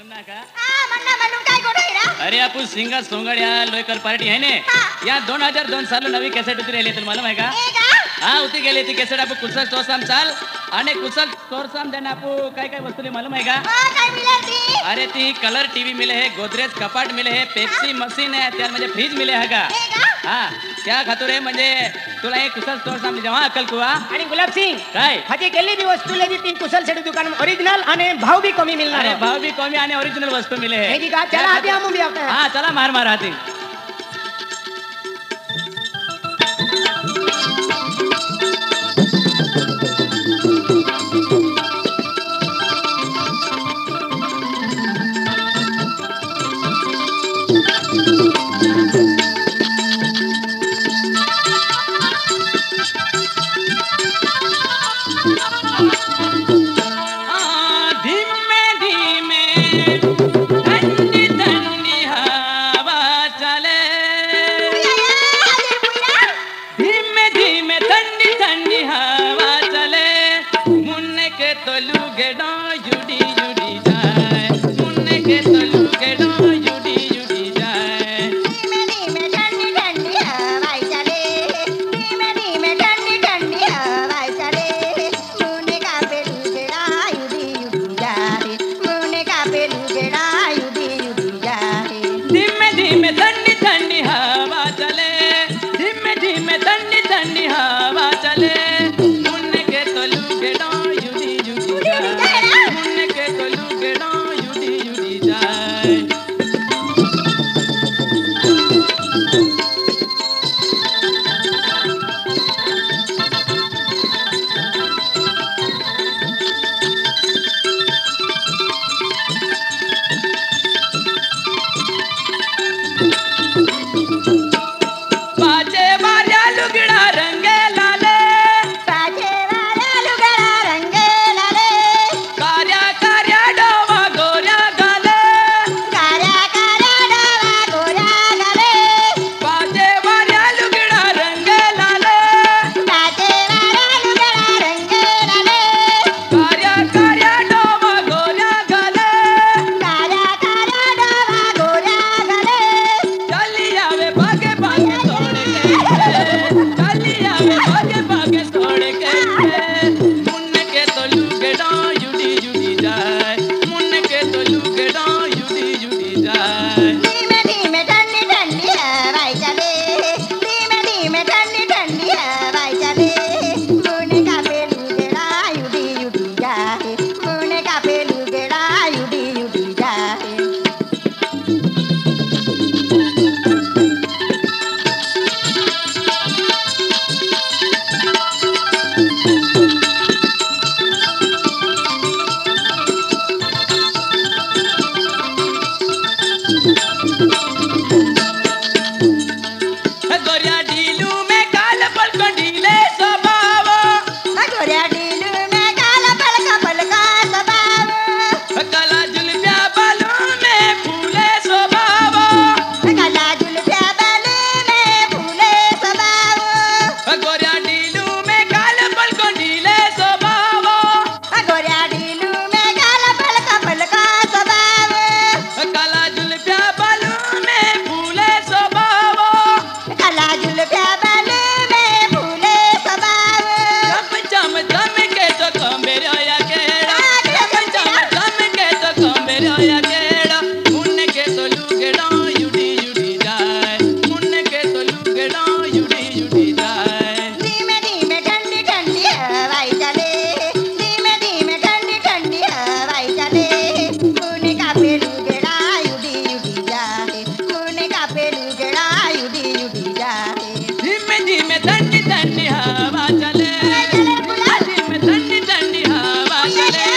मालूम ना का? मन्ना मालूम काय गोड आहे रा? अरे आपण सिंगर सोंगड्या लोकर पार्टी आहे ने या 2002 साल नवी कॅसेट उतरी आली तुला मालूम आहे का? हा उतरी गेली ती कॅसेट आपण कुशल तोसाम चाल आणि कुशल तोरसाम देना आपण काय काय वस्तू मालूम आहे का? काय मिले ती? अरे ती कलर टीवी मिले है, गोदरेज कपाट मिले है, पेप्सी मशीन है, त्या म्हणजे फ्रीज मिले है का? हा त्या खातुरे म्हणजे तुला एक कुशल तोरसाम जेव्हा अक्कल कुवा आणि गुलाब सिंग काय हाजे केली बी वस्तू लेदी तीन कुशल सेठ दुकान ओरिजिनल आणि भाव भी कमी मिलणार अरे भाव भी कमी आणि ओरिजिनल वस्तू मिले है है का चला आधी हम भी आता हाँ चला मार मार आती ठंडी ठंडी हवा चले